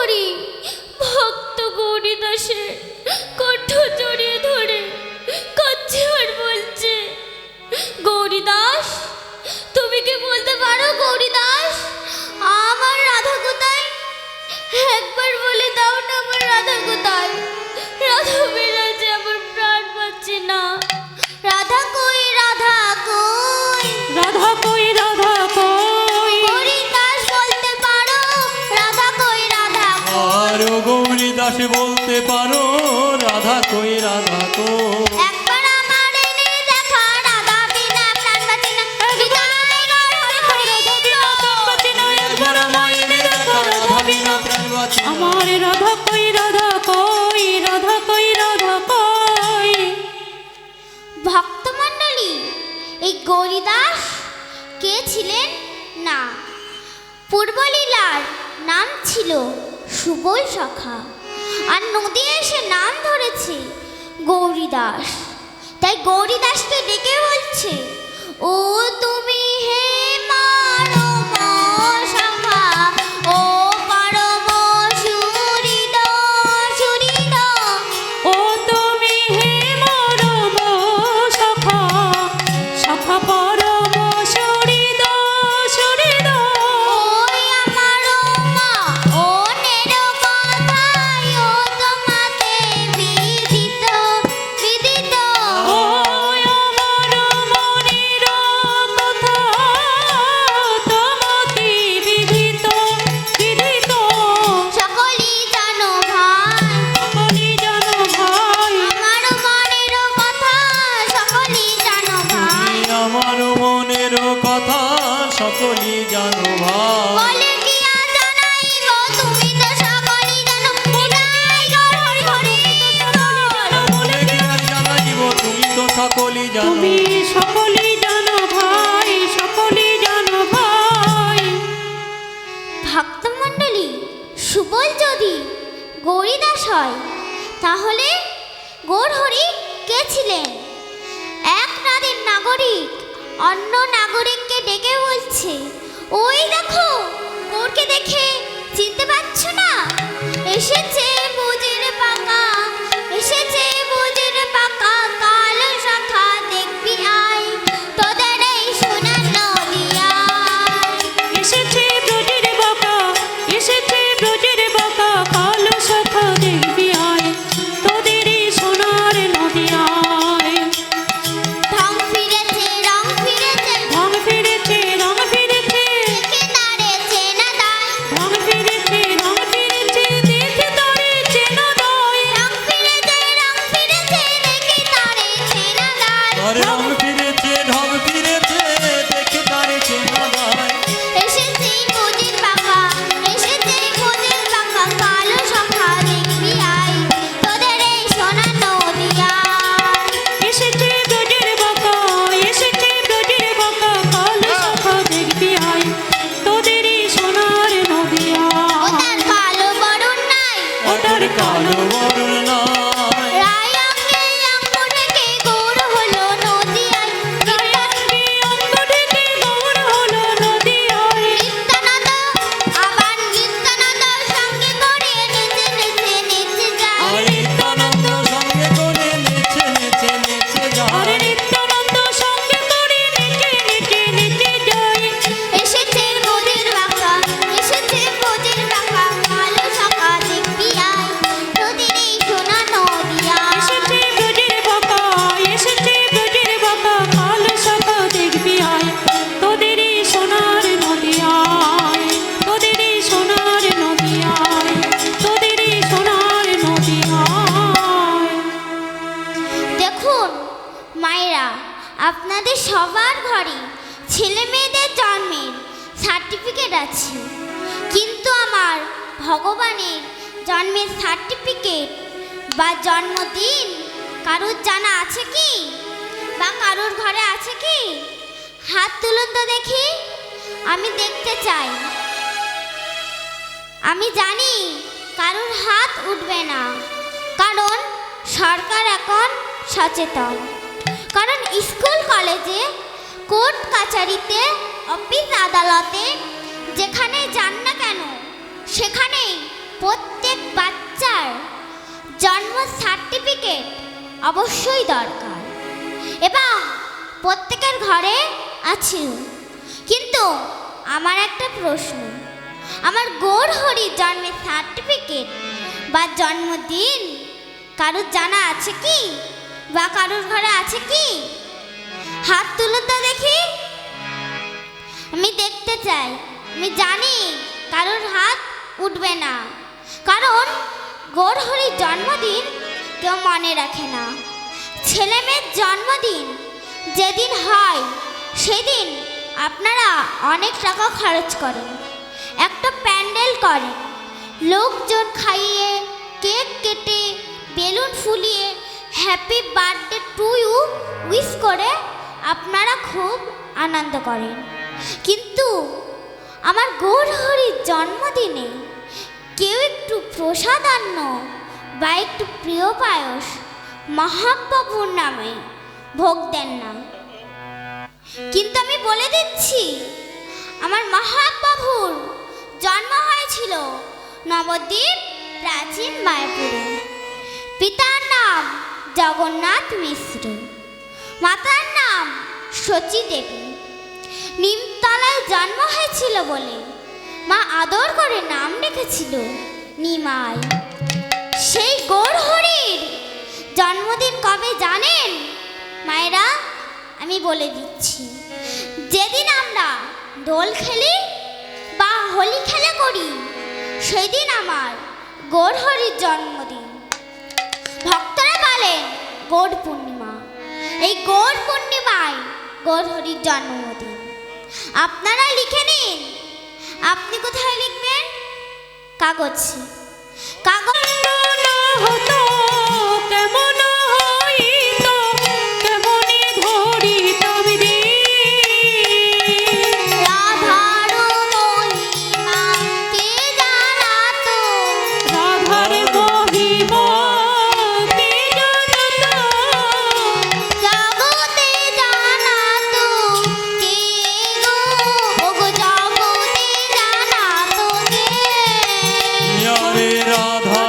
হরি ভক্ত গৌরীদাসের কণ্ঠ জড়িয়ে ধরে কাঁদছে আর বলছে, গৌরীদাস তুমি কি বলতে পারো গৌরীদাস আমার রাধা কোথায়? একবার বলে দাও না আমার রাধা কোথায়? রাধা বেরাজে আমার প্রাণ পাচ্ছে না। রাধা কই, রাধা কই, রাধা কই, রাধা কই, গৌরীদাস বলতে পারো রাধা কই, রাধা কই? আরো গৌরীদাস বলতে পারো রাধা কই, রাধা কই? একবার আমার এনে দেখা রাধা বিনা প্রাণ বাঁচে না। একবার আমায় এনে দেখা রাধা বিনা প্রাণ বাঁচে না। আমার রাধা কই, রাধা কই, রাধা কই, রাধা কই। ভক্তমণ্ডলী, এই গৌরীদাস কে ছিলেন? না, পূর্বলীলার নাম ছিল সুবল সখা, আর নদী এসে নাম ধরেছে গৌরীদাস। তাই গৌরীদাসকে ডেকে বলছে, ও তুমি হে মারম সখা, ও পরম সুহৃদ সুহৃদ। ও তুমি হে মরম সখা, সখা পরম সুহৃদ সুহৃদ। ওই আমার মা ও নেরো কথায় ও তোমাতে বিদিত বিদিত। ওই আমার মনের কথা তোমাতে বিদিত বিদিত। সকলই জানো ভাই, সকলই জানো ভাই, আমার মনের কথা সকলই জানো ভাই। তুমি আমার মনের কথা সকলই জানো ভাই। বলে কি আর জানাইব, তুমি তো সকলই জানো। বিদায় গৌর হরি হরি বল। বলে কি আর জানাইব, তুমি তো সকলই জানো। তুমি সকলই জানো ভাই, সকলই জানো ভাই। ভক্তমণ্ডলী, সুবল যদি গৌরীদাস হয় তাহলে গৌরহরি কে ছিলেন? এক রাতের নাগরিক অন্য নাগরিককে ডেকে বলছে, ওই দেখো গৌরকে দেখে চিনতে পারছো না? এসেছে বুঝির পাকা, এসেছে বুঝির পাকা, কালো শাখা দেখবি আয়, তোদের এই সোনার নদিয়ায়। এসেছে ব্রজের বাঁকা, এসেছে ব্রজের বাঁকা, কালো শাখা দেখবি আয়, তোদের এই সোনার নদিয়ায়। ঢং ফিরেছে, রং ফিরেছে, রং ফিরেছে, রং ফিরেছে, দেখে তারে চেনা দায়। রং ফিরেছে, রং ফিরেছে, দেখে তারে চেনা দায়। রং ফিরেছে, রং ফিরেছে, দেখে তারে চেনা দায়। আর রং ফিরেছে, ঢং ফিরেছে, দেখে তারে চেনা দায়। এসেছে বুঝির পাখা, এসেছে বুঝির পাখা, কালো শাখা দেখবি আয়, তোদের এই সোনার নদিয়ায়। এসেছে ব্রজের বাঁকা, এসেছে ব্রজের বাঁকা, কালো শাখা দেখবি আয়, তোদের এই সোনার নদিয়ায়। ওটার কালো বরণ নাই, ওটার কালো বরণ নাই। রায় অঙ্গে অঙ্গ ঢেকে গৌর হলো নদিয়ায়। রায়াঙ্গি অঙ্গ ঢেকে গৌর হলো নদিয়ায়। নিত্যানন্দ আবার নিত্যানন্দ সঙ্গে করে নেচে নেচে নেচে যায়। আর নিত্যানন্দ সঙ্গে করে নেচে নেচে নেচে আর যায়। নিত্যানন্দ সঙ্গে করে নেচে নেচে নেচে যায়। এসেছে বুঝির বাঁকা, এসেছে বুঝির বাঁকা, কালো শাখা দেখবি আয়, তোদের এই সোনা নদিয়ায়। এসেছে ব্রজের বাঁকা, এসেছে ব্রজের বাঁকা, কালো শাখা দেখবি আয়, তোদের এই সোনার নদিয়ায়, তোদের এই সোনার নদিয়ায়, তোদের এই সোনার নদিয়ায়। দেখুন মায়েরা, আপনাদের সবার ঘরে ছেলে মেয়েদের জন্মের সার্টিফিকেট আছে, কিন্তু আমার ভগবানের জন্মের সার্টিফিকেট বা জন্মদিন কারোর জানা আছে কি? বা কারোর ঘরে আছে কি? হাত তুলুন তো দেখি, আমি দেখতে চাই। আমি জানি কারোর হাত উঠবে না, কারণ সরকার এখন সচেতন। কারণ স্কুল কলেজে, কোর্ট কাছারিতে, অফিস আদালতে যেখানে যান না কেন সেখানেই প্রত্যেক বাচ্চার জন্ম সার্টিফিকেট অবশ্যই দরকার এবং প্রত্যেকের ঘরে আছে। কিন্তু আমার একটা প্রশ্ন, আমার গৌর হরির জন্মের সার্টিফিকেট বা জন্মদিন কারোর জানা আছে কি, বা কারোর ঘরে আছে কি? হাত তুলুন তো দেখি, আমি দেখতে চাই। আমি জানি কারোর হাত উঠবে না, কারণ গৌর হরির জন্মদিন কেউ মনে রাখে না। ছেলে মেয়ের জন্মদিন যেদিন হয় সেদিন আপনারা অনেক টাকা খরচ করেন, একটা প্যান্ডেল করেন, লোকজন খাইয়ে, কেক কেটে, বেলুন ফুলিয়ে happy birthday to you wish করে আপনারা খুব আনন্দ করেন। কিন্তু আমার গৌর হরির জন্মদিনে কেউ একটু প্রসাদান্ন বা একটু প্রিয় পায়স মহাপ্রভুর নামে ভোগ দেন না। কিন্তু আমি বলে দিচ্ছি, আমার মহাপ্রভুর জন্ম হয়েছিল নবদ্বীপ প্রাচীন মায়াপুরে। পিতার নাম জগন্নাথ মিশ্র, মাতার নাম শচী দেবী। নিমতলায় জন্ম হয়েছিল বলে মা আদর করে নাম রেখেছিল নিমাই। সেই গৌর হরির জন্মদিন কবে জানেন মায়েরা? আমি বলে দিচ্ছি, যেদিন আমরা দোল খেলি বা হোলি খেলা করি সেদিন আমার গৌর হরির জন্মদিন। ভক্তরা বলেন গৌর পূর্ণিমা। এই গৌর পূর্ণিমায় গৌর হরির জন্মদিন। আপনারা লিখে নিন। আপনি কোথায় লিখবেন? কাগজে। কাগজ হতো কেমন হইত, কেমনে ধরিতাম দিন। রাধার মহিমা কে জানাতো, রাধার মহিমা কে জানাতো, জগতে জানাতো কে গো, ওগো জগতে জানাতো কে। ইয়া রে রাধা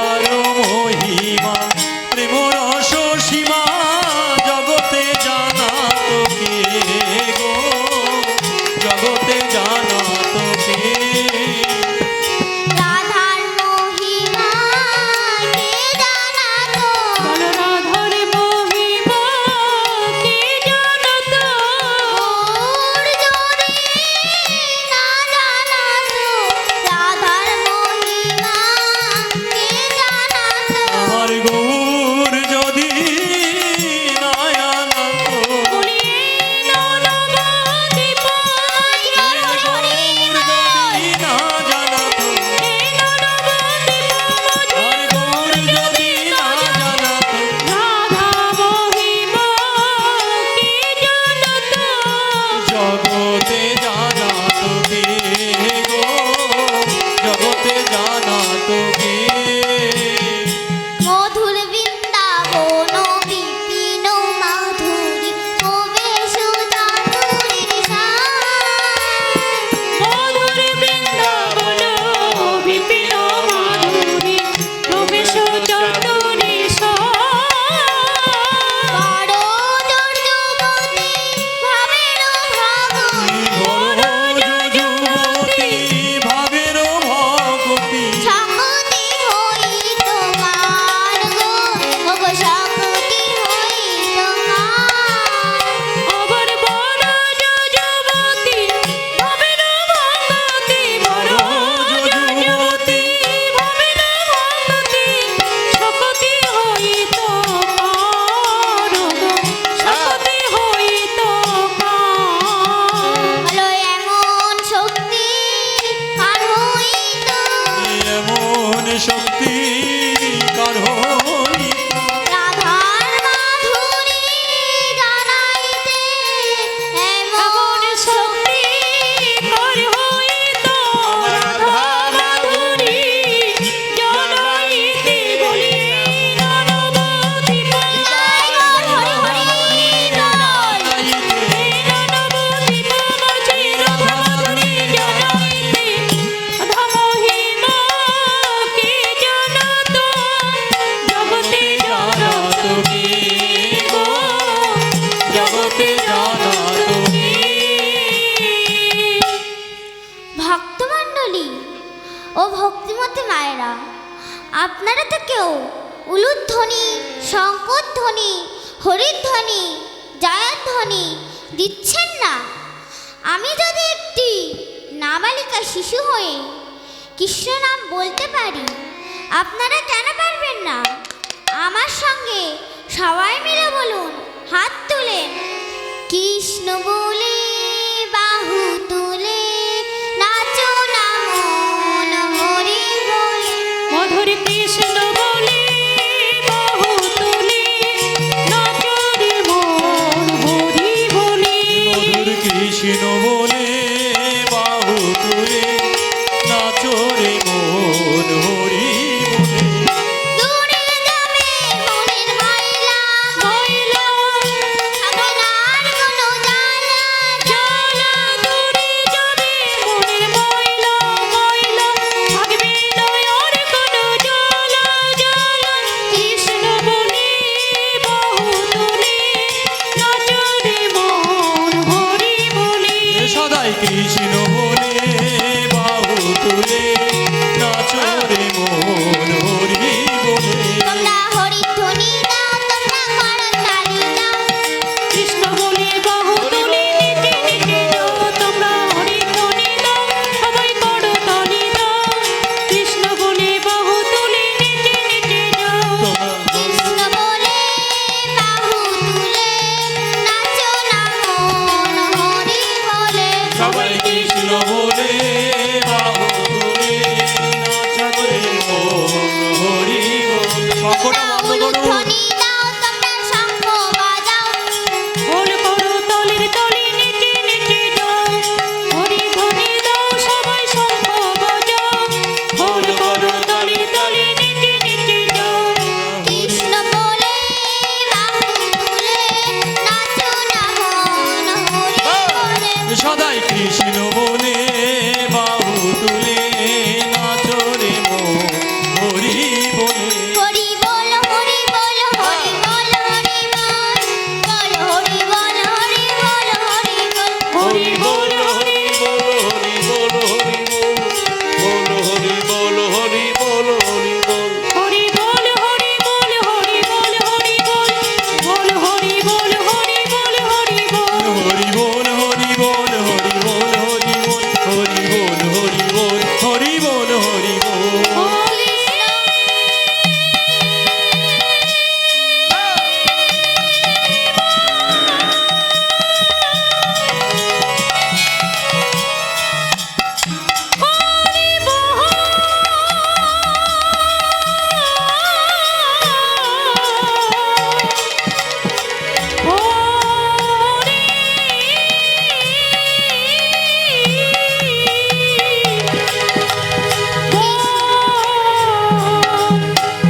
মণ্ডলী ও ভক্তিমতী মায়েরা, আপনারা তো কেউ উলুধ্বনি, শঙ্করধ্বনি, হরিধ্বনি, জয়ধ্বনি দিচ্ছেন না। আমি যদি একটি নাবালিকা শিশু হয়ে কৃষ্ণ নাম বলতে পারি, আপনারা কেন পারবেন না? আমার সঙ্গে সবাই মিলে বলুন, হাত তুলেন। কৃষ্ণ বলে বাহু তুলে নাচো না মন হরি বলে। মধুর কৃষ্ণ বলে বাহু তুলে নাচো রে মন হরি বলে। মধুর কৃষ্ণ বলে বাহু তুলে নাচো রে মন হরি বলে। দূরে যাবে মনের ময়লা, ময়লা থাকবে না আর কোনো জ্বালা। জ্বালা, দূরে যাবে মনের ময়লা, ময়লা থাকবে না আর কোনো জ্বালা, জ্বালা। কৃষ্ণ বলে বাহু তুলে নাচো রে মন হরি বলে। সদাই কৃষ্ণ বলে বাহু তুলে নাচো রে মন হরি বলে। তোমরা হরিধ্বনি দাও, তোমরা করতালি দাও। কৃষ্ণ বলে বাহু তুলে নিচে নিচে যাও, তোমরা হরিধ্বনি দাও, সবাই করতালি দাও। কৃষ্ণ বলে বাহু তুলে নিচে নিচে যাও। কৃষ্ণ বলে বাহু তুলে নাচো না মন হরি বলে। সবাই কৃষ্ণ বলে বাহু তুলে নাচো রে মন হরি বলে। শঙ্খটা বন্ধ করুন। উলুধ্বনি দাও, তোমরা শঙ্খ বাজাও। খোল করো তলের তলে নিচে নিচে যাও, হরিধ্বনি দাও, সবাই শঙ্খ বাজাও। খোল করো তলের তলে নিচে নিচে যাও। কৃষ্ণ বলে বাহু তুলে নাচো না মন হরি বলে। সদাই কৃষ্ণ বলে বাহু তুলে নাচো রে মন হরি বলে। হরি বল, হরি বল, হরি বল, হরি বল। বল হরি বল, হরি বল, হরি বল। হরি বল, হরি হরি বল হরি বল হরি বল হরি বল হরি বল। হরি বল, হরি বল, হরি বল, হরি বল। বল হরি বল, হরি বল, হরি বল। হরি বল হরি বল হরি বল হরি বল হরি বল হরি বল হরি বল হরি বল।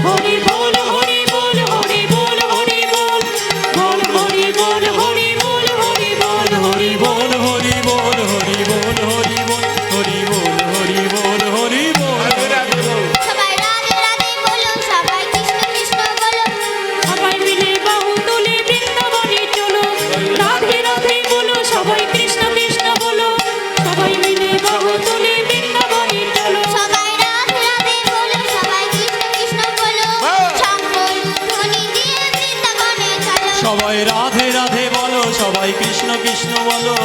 হরি বল, হরি বল, হরি বল, হরি বল। বল হরি বল, হরি বল, হরি বল। হরি বল হরি বল হরি বল হরি বল হরি বল হরি বল হরি বল। সবাই রাধে রাধে বলো, সবাই কৃষ্ণ কৃষ্ণ বলো। সবাই মিলে বাহু তুলে বৃন্দাবনে চলো, রাধে রাধে বলো, সবাই কৃষ্ণ কৃষ্ণ বলো। সবাই মিলে বাহু তুলে বৃন্দাবনে চলো। সবাই রাধে রাধে বলো, সবাই কৃষ্ণ কৃষ্ণ বলো। শঙ্খ ধ্বনি দিয়ে বৃন্দাবনে চলো। সবাই রাধে রাধে বলো, সবাই কৃষ্ণ কৃষ্ণ বলো,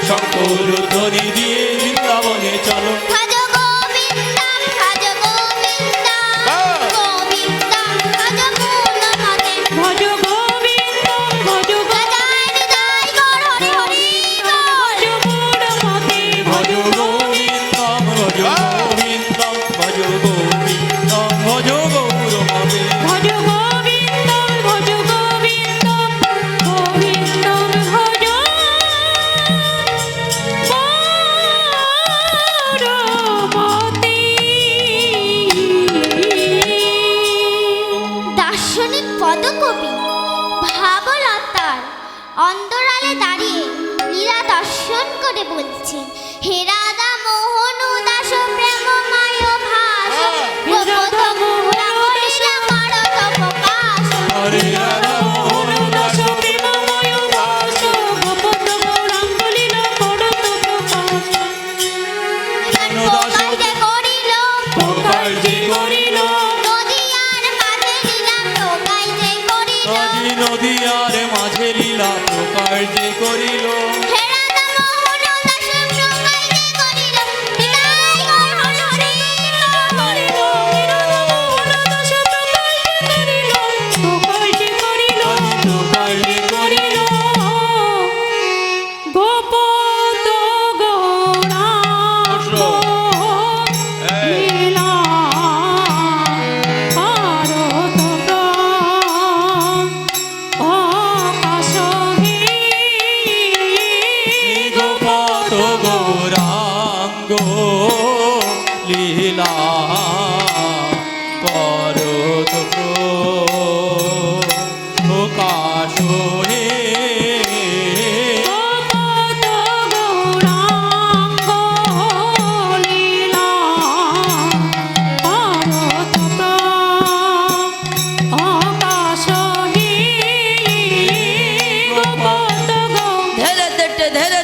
শঙ্কর ধ্বনি দিয়ে বৃন্দাবনে চলো। ভজ গোবিন্দম, ভজ গোবিন্দম, গোবিন্দম ভজ পূর্ণমতে। ভজ গোবিন্দ, ভজ হৃদয় হৃদয় গৌর হরি হরি বল। পূর্ণমতে। ভজ গোবিন্দম ভজ গোবিন্দম ভজ গোবিন্দম ভজ গৌরমতে। ভজ গোবিন্দ, ভজ গোবিন্দ, গোবিন্দম ভজ গৌরমতে। দার্শনিক পদকবি ভাবলতার অন্তরালে দাঁড়িয়ে লীলা দর্শন করে বলছেন, হে রাধা মোহন দাস প্রেমময় ভাস, গোপত মোহন লীলা করত প্রকাশ। হরে রাধা মোহন দাস প্রেমময় ভাস, গোপত গৌরাঙ্গ লীলা করত প্রকাশ। প্রকাশ কার্যে করিল নদী আর মাঝে লীলা প্রকাশ যে করিল নদী নদী আর মাঝে লীলা প্রকার যে করিল হেরাদ মোহন দাস প্রকাশ যে করিল নিতাই গৌর হরি করিল নিরদমোহনদাস প্রকাশ করিল প্রকাশ করিল প্রকার যে করিল গোপত গৌরাঙ্গ লীলা পারত আকাশহী গোপত গৌরাঙ্গ লীলা করত প্রকাশ হে গোপত গৌরাঙ্গ লীলা পারত আকাশহী গোপত ধেরে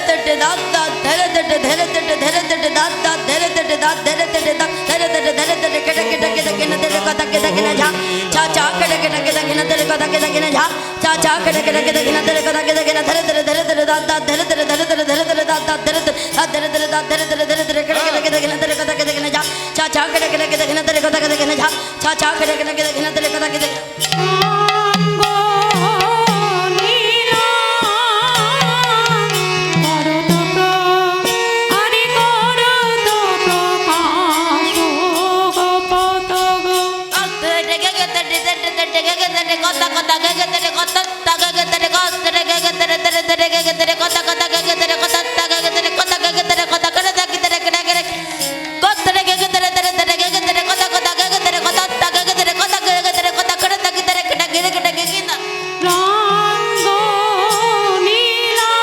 তেটে দাঁত দাঁত ধেরে তেটে দাঁত দাঁত ধেরে তেটে দাঁত ধেরে তেটে দাঁত ধেরে তেটে কেটে কেটে কেটে কেটে তেরে কথা কেটে কেটে ঝা চা চা কেটে কেটে কেটে কেটে তেরে কথা কেটে কেটে ঝা চা চা কেটে কেটে কেটে কেটে তেরে কথা কেটে কেটে ধেরে তেরে দাঁত দাঁত ধেরে তেরে দাঁত দাঁত ধেরে তেরে দাঁত ধেরে তেরে কেটে কেটে কেটে কেটে তেরে কথা কেটে কেটে ঝা চা চা কেটে কেটে কেটে কেটে তেরে কথা কেটে কেটে ঝা চা চা কেটে কেটে কেটে কেটে তেরে কথা কেটে অঙ্গ লীলা করত আরে করত প্রকাশ গোপত কথা কথা রঙ্গ লীলা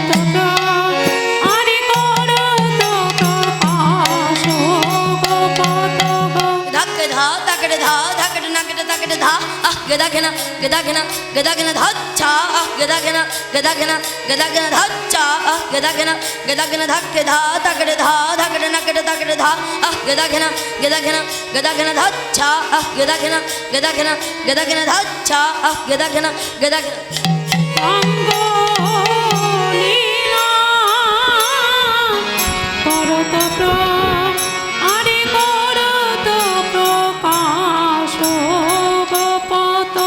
করত আরে করত প্রকাশ গোপত ধাক্কে ধা তাকড়ে ধা ধাকড়ে নাকড়ে তাকড়ে ধা আহ গদা খেনা ধাচ্ছা আহ গদা খেনা ধাচ্ছা আহ গদা খেনা ধাক্কে ধা তাকড়ে ধা ধাকড়ে নাকড়ে তাকড়ে ধা আহ গদা খেনা ধাচ্ছা আহ গদা খেনা ধাচ্ছা আহ গদা খেনা অঙ্গ লীলা করত আরে করত প্রকাশ গোপত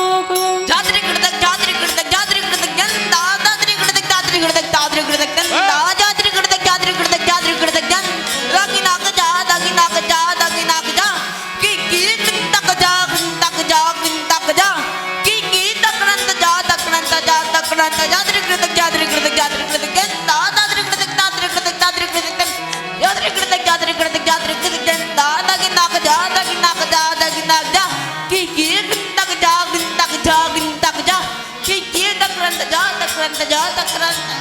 ಜಾತ್ರೆ ಕಡದಕ್ ಜಾತ್ರೆ ಕಡದಕ್ ಜಾತ್ರೆ ಕಡದಕ್ ಜಂದ ಜಾತ್ರೆ ಕಡದಕ್ ಜಾತ್ರೆ ಕಡದಕ್ ಜಾತ್ರೆ ಕಡದಕ್ ಜಂದ ಜಾತ್ರೆ ಕಡದಕ್ ಜಾತ್ರೆ ಕಡದಕ್ ಜಾತ್ರೆ ಕಡದಕ್ ಜಂದ ರಾಗಿ ನಾಕ ಜಾ ಕಿ ತಕ ಜಾ ಕಿ ತಕರಂತ ಜಾ ಜಾತ್ರೆ ಕಡದಕ್ ಜಾತ್ರೆ ಕಡದಕ್ ಜಾತ್ರೆ ಕಡದಕ್ ಜಂದ ಜಾತ್ರೆ ಕಡದಕ್ ಜಾತ್ರೆ ಕಡದಕ್ ಜಾತ್ರೆ ಕಡದಕ್ ಜಾತ್ರೆ ಕಡದಕ್ ಜಾತ್ರೆ ಕಡದಕ್ ಜಾತ್ರೆ ಕಡದಕ್ ಜಂದ ದಾಗಿ ನಾಕ ಜಾ ಕಿ ತಕ ಜಾ ಕಿ ತಕ್ರಂತ ಜಾ ತಕ್ರಂತ